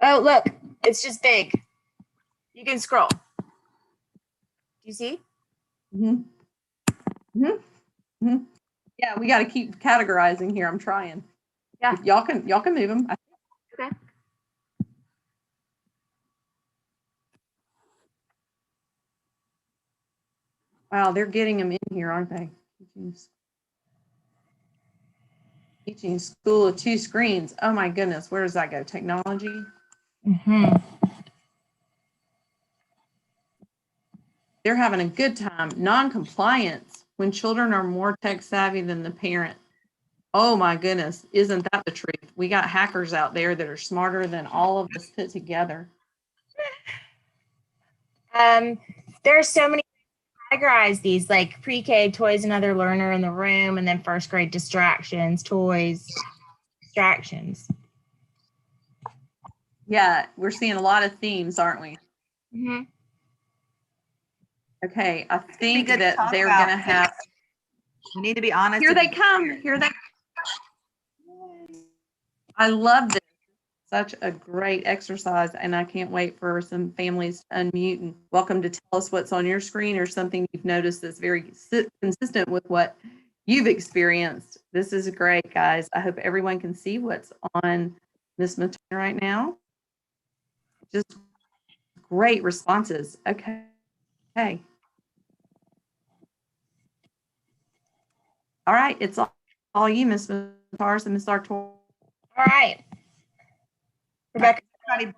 C: Oh, look, it's just big. You can scroll. Do you see?
B: Mm-hmm. Mm-hmm. Yeah, we got to keep categorizing here. I'm trying.
C: Yeah.
B: Y'all can move them.
C: Okay.
B: Wow, they're getting them in here, aren't they? Teaching school of 2 screens. Oh my goodness, where does that go? Technology?
C: Mm-hmm.
B: They're having a good time. Non-compliance, when children are more tech savvy than the parent. Oh my goodness, isn't that the truth? We got hackers out there that are smarter than all of us put together.
C: There are so many categorize these, like pre-K, toys, another learner in the room, and then 1st grade distractions, toys, distractions.
B: Yeah, we're seeing a lot of themes, aren't we?
C: Mm-hmm.
B: Okay, I think that they're going to have.
E: We need to be honest.
B: Here they come. Here they come. I love this. such a great exercise, and I can't wait for some families to unmute and welcome to tell us what's on your screen or something you've noticed that's very consistent with what you've experienced. This is great, guys. I hope everyone can see what's on Ms. Matern right now. Just great responses. Okay. All right, it's all you, Ms. Mataris and Ms. Artur.
C: All right. Rebecca.
E: I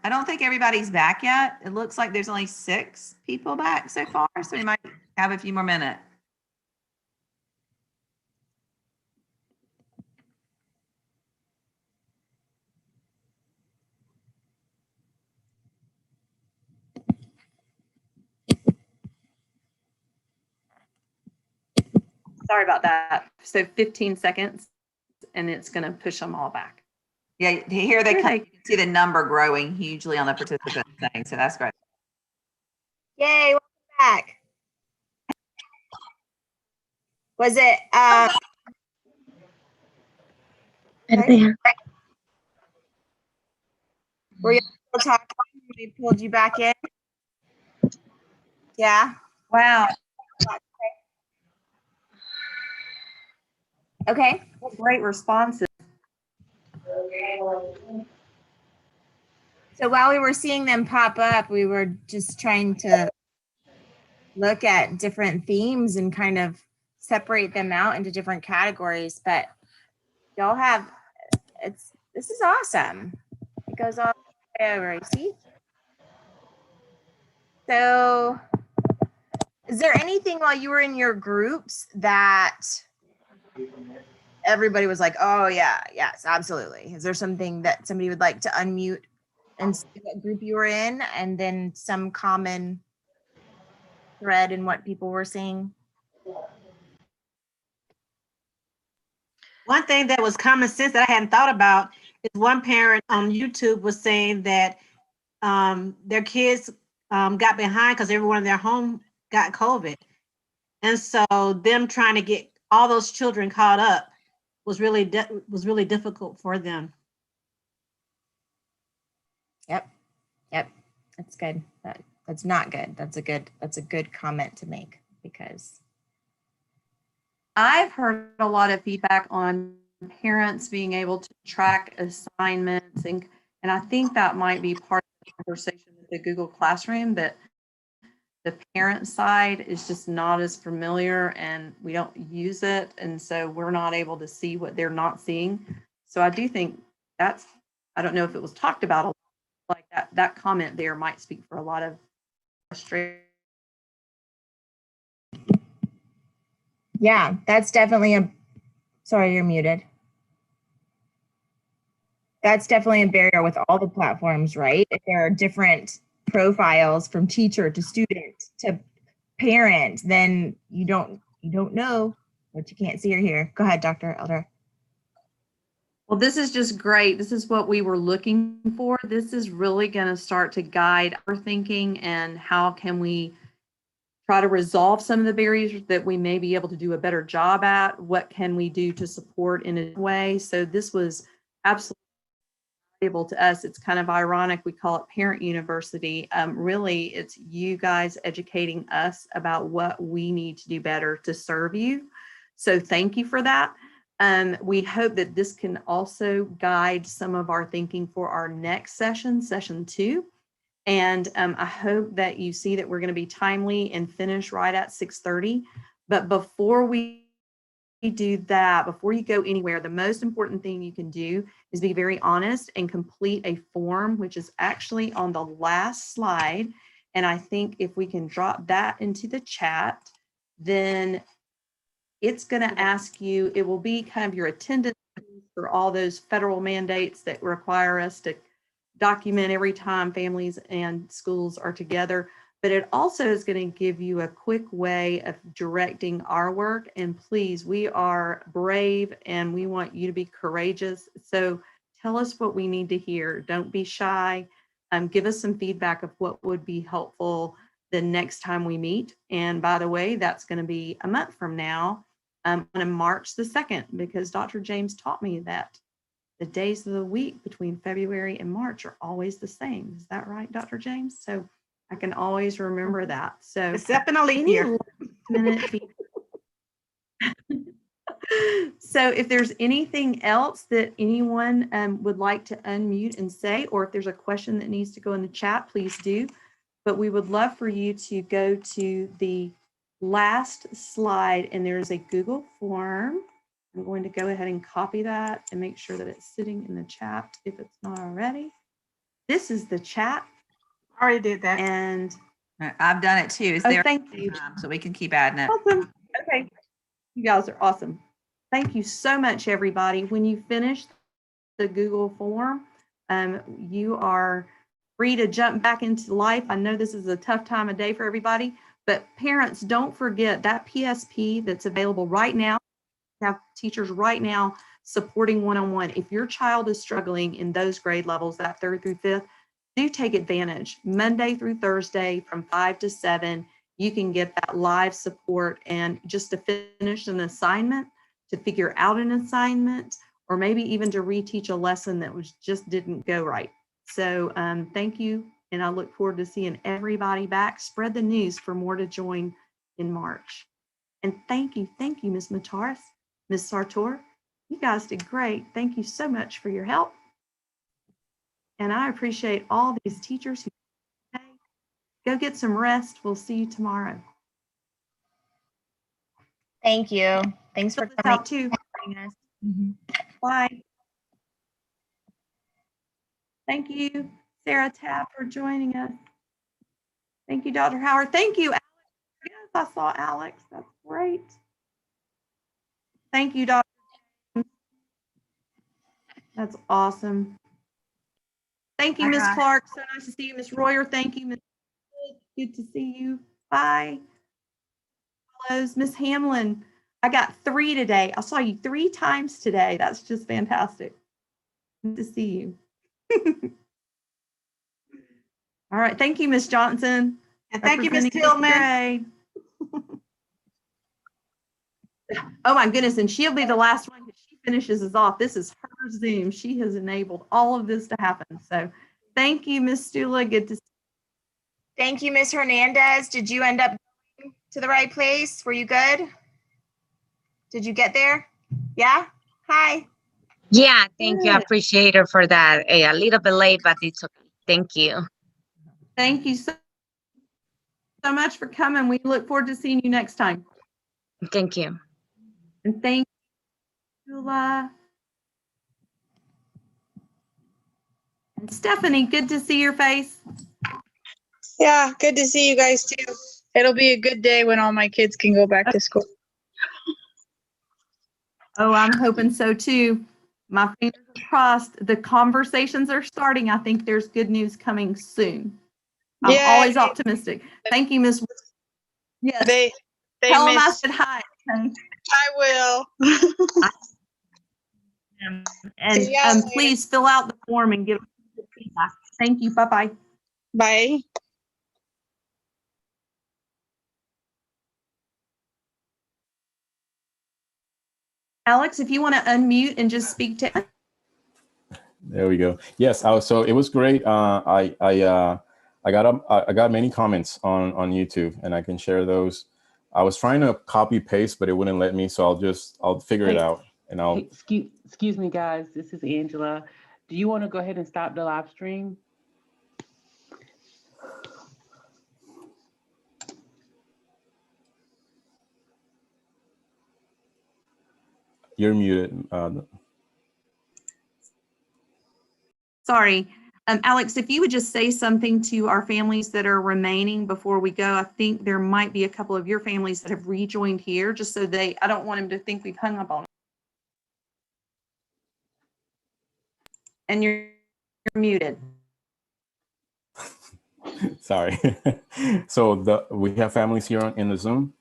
E: don't think everybody's back yet. It looks like there's only 6 people back so far, so we might have a few more minutes.
B: Sorry about that. So 15 seconds, and it's going to push them all back.
E: Yeah, here they come. You can see the number growing hugely on the participant thing, so that's great.
C: Yay, welcome back. Was it were you able to talk when we pulled you back in? Yeah.
B: Wow.
C: Okay.
B: Great responses.
C: So while we were seeing them pop up, we were just trying to look at different themes and kind of separate them out into different categories. But y'all have, this is awesome. It goes all the way over, you see? So is there anything while you were in your groups that everybody was like, oh yeah, yes, absolutely? Is there something that somebody would like to unmute and see what group you were in, and then some common thread in what people were saying?
D: One thing that was common sense that I hadn't thought about is one parent on YouTube was saying that their kids got behind because everyone in their home got COVID. And so them trying to get all those children caught up was really difficult for them.
C: Yep, that's good. That's not good. That's a good comment to make, because
B: I've heard a lot of feedback on parents being able to track assignments, and I think that might be part of the conversation with the Google Classroom, that the parent side is just not as familiar and we don't use it, and so we're not able to see what they're not seeing. So I do think that's, I don't know if it was talked about a lot, like that comment there might speak for a lot of frustration.
C: yeah, that's definitely sorry, you're muted. That's definitely a barrier with all the platforms, right? If there are different profiles from teacher to student to parent, then you don't know what you can't see or hear. Go ahead, Dr. Elder.
B: Well, this is just great. This is what we were looking for. This is really going to start to guide our thinking, and how can we try to resolve some of the barriers that we may be able to do a better job at. What can we do to support in a way? So this was absolutely valuable to us. It's kind of ironic. We call it Parent University. Really, it's you guys educating us about what we need to do better to serve you. So thank you for that. We hope that this can also guide some of our thinking for our next session, session 2. And I hope that you see that we're going to be timely and finish right at 6:30. But before we do that, before you go anywhere, the most important thing you can do is be very honest and complete a form, which is actually on the last slide. And I think if we can drop that into the chat, then it's going to ask you, it will be kind of your attendance for all those federal mandates that require us to document every time families and schools are together. But it also is going to give you a quick way of directing our work. And please, we are brave and we want you to be courageous. So tell us what we need to hear. Don't be shy. Give us some feedback of what would be helpful the next time we meet. And by the way, that's going to be a month from now. on March the 2nd, because Dr. James taught me that the days of the week between February and March are always the same. Is that right, Dr. James? So I can always remember that. So
D: It's definitely here.
B: So if there's anything else that anyone would like to unmute and say, or if there's a question that needs to go in the chat, please do. But we would love for you to go to the last slide, and there's a Google form. I'm going to go ahead and copy that and make sure that it's sitting in the chat if it's not already. This is the chat.
D: I already did that.
B: And
E: I've done it too. It's
B: oh,
E: there,
B: thank you.
E: so we can keep adding it.
B: Awesome. Okay. You guys are awesome. Thank you so much, everybody. When you finish the Google form, you are free to jump back into life. I know this is a tough time of day for everybody, but parents, don't forget that PSP that's available right now. We have teachers right now supporting one-on-one. If your child is struggling in those grade levels, that 3rd through 5th, do take advantage. Monday through Thursday from 5 to 7, you can get that live support, and just to finish an assignment, to figure out an assignment, or maybe even to reteach a lesson that just didn't go right. So thank you, and I look forward to seeing everybody back. Spread the news for more to join in March. And thank you, Ms. Mataris, Ms. Sartor. You guys did great. Thank you so much for your help. And I appreciate all these teachers who go get some rest. We'll see you tomorrow.
C: Thank you. Thanks for coming
B: out too.
C: Mm-hmm.
B: Bye. Thank you, Sarah Tapp, for joining us. Thank you, Dr. Howard. Thank you, Alex. Yes, I saw Alex. That's great. Thank you, Dr. That's awesome. Thank you, Ms. Clark. So nice to see you, Ms. Royer. Thank you, Ms. Good to see you. Bye. Hellos, Ms. Hamlin. I got 3 today. I saw you 3 times today. That's just fantastic. Good to see you. All right. Thank you, Ms. Johnson.
D: And thank you, Ms. Tillman.
B: Oh my goodness. And she'll be the last one because she finishes us off. This is her Zoom. She has enabled all of this to happen. So thank you, Ms. Stula. Good to see you.
C: Thank you, Ms. Hernandez. Did you end up going to the right place? Were you good? Did you get there? Yeah? Hi.
K: Yeah, thank you. I appreciate her for that. A little bit late, but it's okay. Thank you.
B: Thank you so much for coming. We look forward to seeing you next time.
K: Thank you.
B: And thank you, Stula. And Stephanie, good to see your face.
L: Yeah, good to see you guys too. It'll be a good day when all my kids can go back to school.
B: Oh, I'm hoping so too. My fingers are crossed. The conversations are starting. I think there's good news coming soon. I'm always optimistic. Thank you, Ms. Yes.
L: They
B: tell them I said hi. Okay?
L: I will.
B: And please fill out the form and give feedback. Thank you. Bye-bye.
L: Bye.
B: Alex, if you want to unmute and just speak to.
M: There we go. Yes. So it was great. I got many comments on YouTube, and I can share those. I was trying to copy paste, but it wouldn't let me. So I'll figure it out, and I'll.
N: Excuse me, guys. This is Angela. Do you want to go ahead and stop the live stream?
M: You're muted.
B: Sorry. Alex, if you would just say something to our families that are remaining before we go. I think there might be a couple of your families that have rejoined here, just so I don't want them to think we've hung up on them. And you're muted.
M: Sorry. So we have families here in the Zoom.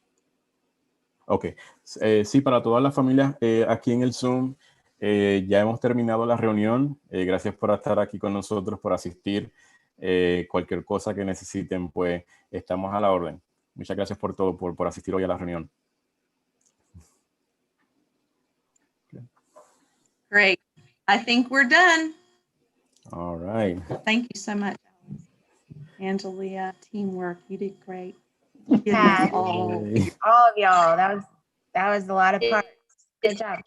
M: Ok, sí, para todas las familias aquí en el Zoom, ya hemos terminado la reunión. Gracias por estar aquí con nosotros, por asistir. Cualquier cosa que necesiten, pues estamos a la orden. Muchas gracias por todo, por asistir hoy a la reunión.
B: Great. I think we're done.
M: All right.
B: Thank you so much, Angelia. Teamwork. You did great.
C: Yeah.
B: All.
C: All of y'all. That was a lot of parts. Good job.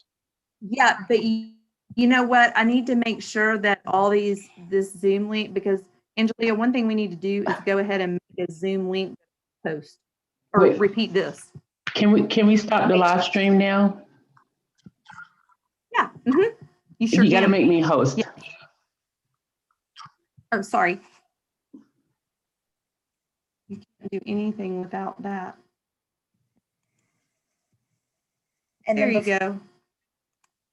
B: Yeah, but you know what? I need to make sure that all this Zoom link, because Angelia, one thing we need to do is go ahead and make a Zoom link post or
N: Wait.
B: repeat this.
N: Can we stop the live stream now?
B: Yeah. You sure
N: You got to
B: can.
N: make me host.
B: Yeah. Oh, sorry. You can't do anything without that.
C: And
B: There
C: then
B: you go.